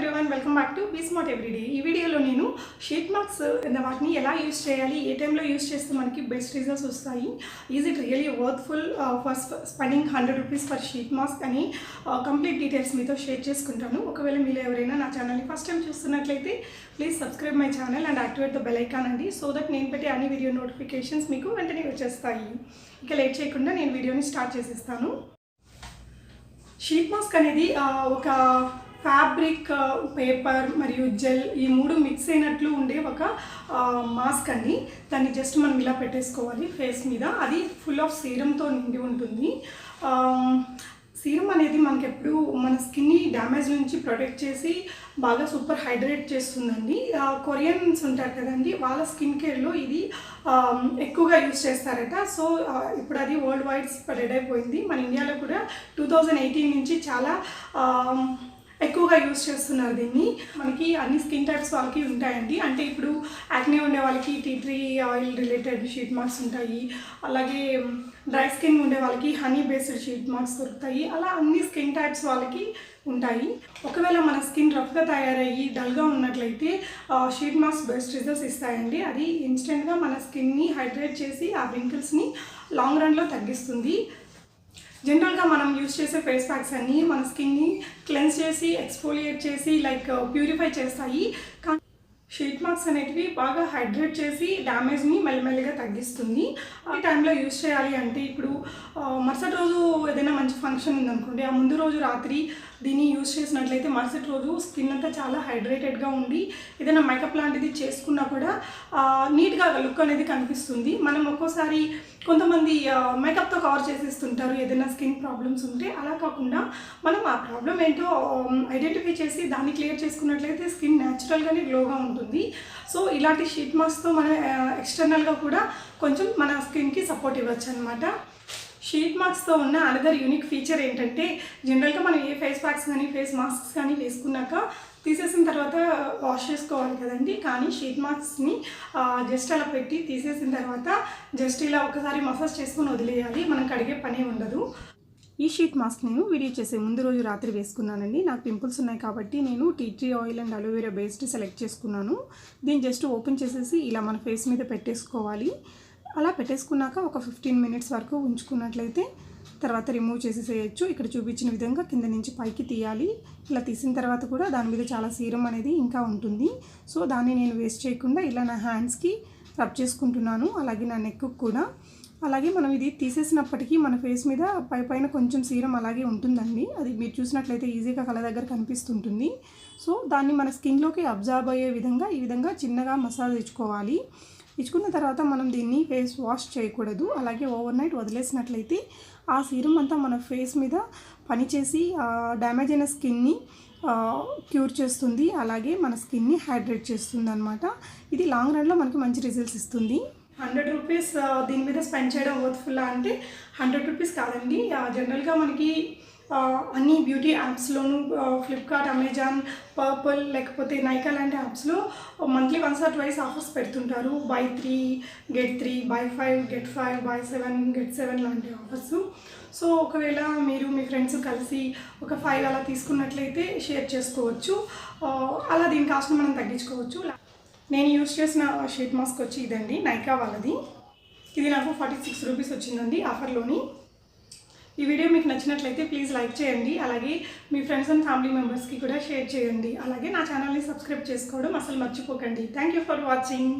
everyone, welcome back to Be Smart Everyday. ఈ వీడియోలో నేను షీట్ మార్క్స్ వాటిని ఎలా యూస్ చేయాలి, ఏ టైంలో యూస్ చేస్తే మనకి బెస్ట్ రిజల్ట్స్ వస్తాయి, is it really worthful for spending 100 rupees for sheet mask అని కంప్లీట్ డీటెయిల్స్ మీతో షేర్ చేసుకుంటాను. ఒకవేళ మీరు ఎవరైనా నా ఛానల్ని ఫస్ట్ టైం చూస్తున్నట్లయితే please subscribe my channel and activate the bell icon అండి, సో దట్ నేను పెట్టే అన్ని వీడియో నోటిఫికేషన్స్ మీకు వెంటనే వచ్చేస్తాయి. ఇక లేట్ చేయకుండా నేను వీడియోని స్టార్ట్ చేసేస్తాను. షీట్ మాస్క్ అనేది ఒక ఫ్యాబ్రిక్, పేపర్ మరియు జెల్ ఈ మూడు మిక్స్ అయినట్లు ఉండే ఒక మాస్క్ అండి. దాన్ని జస్ట్ మనం ఇలా పెట్టేసుకోవాలి ఫేస్ మీద. అది ఫుల్ ఆఫ్ సీరంతో నిండి ఉంటుంది. సీరం అనేది మనకి ఎప్పుడు మన స్కిన్ని డ్యామేజ్ నుంచి ప్రొటెక్ట్ చేసి బాగా సూపర్ హైడ్రేట్ చేస్తుందండి. కొరియన్స్ ఉంటారు కదండి, వాళ్ళ స్కిన్ కేర్లో ఇది ఎక్కువగా యూజ్ చేస్తారట. సో ఇప్పుడు అది వరల్డ్ వైడ్ స్ప్రెడ్ అయిపోయింది. మన ఇండియాలో కూడా 2018 నుంచి చాలా ఎక్కువగా యూజ్ చేస్తున్నారు దీన్ని. మనకి అన్ని స్కిన్ టైప్స్ వాళ్ళకి ఉంటాయండి. అంటే ఇప్పుడు యాక్నే ఉండే వాళ్ళకి tea tree oil related sheet masks ఉంటాయి, అలాగే డ్రై స్కిన్ ఉండే వాళ్ళకి హనీ బేస్డ్ షీట్ మార్క్స్ దొరుకుతాయి. అలా అన్ని స్కిన్ టైప్స్ వాళ్ళకి ఉంటాయి. ఒకవేళ మన స్కిన్ రఫ్గా తయారయ్యి డల్గా ఉన్నట్లయితే షీట్ మాస్క్ బెస్ట్ రిజల్ట్స్ ఇస్తాయండి. అది ఇన్స్టెంట్గా మన స్కిన్ని హైడ్రేట్ చేసి ఆ రింకిల్స్ని లాంగ్ రన్లో తగ్గిస్తుంది. జనరల్గా మనం యూజ్ చేసే ఫేస్ ప్యాక్స్ అన్నీ మన స్కిన్ని క్లెన్స్ చేసి ఎక్స్ఫోలియేట్ చేసి లైక్ ప్యూరిఫై చేస్తాయి. కానీ షీట్ మార్క్స్ అనేటివి బాగా హైడ్రేట్ చేసి డ్యామేజ్ని మెల్లమెల్లగా తగ్గిస్తుంది. ఆ టైంలో యూజ్ చేయాలి అంటే ఇప్పుడు మరుసటి రోజు ఏదైనా మంచి ఫంక్షన్ ఉందనుకోండి, ఆ ముందు రోజు రాత్రి దీన్ని యూజ్ చేసినట్లయితే మరుసటి రోజు స్కిన్ అంతా చాలా హైడ్రేటెడ్గా ఉండి ఏదైనా మేకప్ లాంటిది చేసుకున్నా కూడా నీట్గా లుక్ అనేది కనిపిస్తుంది. మనం ఒక్కోసారి కొంతమంది మేకప్తో కవర్ చేసేస్తుంటారు ఏదైనా స్కిన్ ప్రాబ్లమ్స్ ఉంటే. అలా కాకుండా మనం ఆ ప్రాబ్లం ఏంటో ఐడెంటిఫై చేసి దాన్ని క్లియర్ చేసుకున్నట్లయితే స్కిన్ న్యాచురల్గానే గ్లోగా ఉంటుంది. సో ఇలాంటి షీట్ మాస్క్తో మనం ఎక్స్టర్నల్గా కూడా కొంచెం మన స్కిన్కి సపోర్ట్ ఇవ్వచ్చు అనమాట. షీట్ మార్క్స్తో ఉన్న అనదర్ యూనిక్ ఫీచర్ ఏంటంటే, జనరల్గా మనం ఏ ఫేస్ ప్యాక్స్ కానీ ఫేస్ మాస్క్స్ కానీ వేసుకున్నాక తీసేసిన తర్వాత వాష్ చేసుకోవాలి కదండి. కానీ షీట్ మాస్క్ని జస్ట్ అలా పెట్టి తీసేసిన తర్వాత జస్ట్ ఇలా ఒకసారి మసాజ్ చేసుకుని వదిలేయాలి, మనం కడిగే పని ఉండదు. ఈ షీట్ మాస్క్ నేను వీడియో చేసే ముందు రోజు రాత్రి వేసుకున్నానండి. నాకు పింపుల్స్ ఉన్నాయి కాబట్టి నేను tea tree oil and aloe vera based select చేసుకున్నాను. దీన్ని జస్ట్ ఓపెన్ చేసేసి ఇలా మన ఫేస్ మీద పెట్టేసుకోవాలి. అలా పెట్టేసుకున్నాక ఒక 15 మినిట్స్ వరకు ఉంచుకున్నట్లయితే తర్వాత రిమూవ్ చేసేసేయచ్చు. ఇక్కడ చూపించిన విధంగా కింద నుంచి పైకి తీయాలి. ఇలా తీసిన తర్వాత కూడా దాని మీద చాలా సీరం అనేది ఇంకా ఉంటుంది. సో దాన్ని నేను వేస్ట్ చేయకుండా ఇలా నా హ్యాండ్స్కి రబ్ చేసుకుంటున్నాను, అలాగే నా నెక్కు కూడా. అలాగే మనం ఇది తీసేసినప్పటికీ మన ఫేస్ మీద పైన కొంచెం సీరం అలాగే ఉంటుందండి. అది మీరు చూసినట్లయితే ఈజీగా కళ్ళ దగ్గర కనిపిస్తుంటుంది. సో దాన్ని మన స్కిన్లోకి అబ్జర్వ్ అయ్యే విధంగా ఈ విధంగా చిన్నగా మసాజ్ ఇచ్చుకోవాలి. ఇచ్చుకున్న తర్వాత మనం దీన్ని ఫేస్ వాష్ చేయకూడదు. అలాగే ఓవర్ నైట్ వదిలేసినట్లయితే ఆ సీరం అంతా మన ఫేస్ మీద పనిచేసి డ్యామేజ్ అయిన స్కిన్ని క్యూర్ చేస్తుంది, అలాగే మన స్కిన్ని హైడ్రేట్ చేస్తుంది అనమాట. ఇది లాంగ్ రన్లో మనకి మంచి రిజల్ట్స్ ఇస్తుంది. 100 రూపీస్ దీని మీద స్పెండ్ చేయడం వర్త్ఫుల్ అంటే 100 రూపీస్ కాదండి. జనరల్గా మనకి అన్ని బ్యూటీ యాప్స్లోనూ ఫ్లిప్కార్ట్, అమెజాన్, పర్పుల్ లేకపోతే నైకా లాంటి యాప్స్లో మంత్లీ 1 or 2 ఆఫర్స్ పెడుతుంటారు. buy 3 get 3, buy 5 get 5, buy 7 get 7 లాంటి ఆఫర్స్. సో ఒకవేళ మీరు మీ ఫ్రెండ్స్ కలిసి ఒక 5 అలా తీసుకున్నట్లయితే షేర్ చేసుకోవచ్చు. అలా దీని కాస్ట్ని మనం తగ్గించుకోవచ్చు. నేను యూజ్ చేసిన షీట్ మాస్క్ వచ్చి ఇదండి, నైకా వాళ్ళది. ఇది నాకు 46 రూపీస్ వచ్చిందండి ఆఫర్లోని. ఈ వీడియో మీకు నచ్చినట్లయితే ప్లీజ్ లైక్ చేయండి, అలాగే మీ ఫ్రెండ్స్ అండ్ ఫ్యామిలీ మెంబర్స్కి కూడా షేర్ చేయండి. అలాగే నా ఛానల్ని సబ్స్క్రైబ్ చేసుకోవడం అసలు మర్చిపోకండి. Thank you for watching.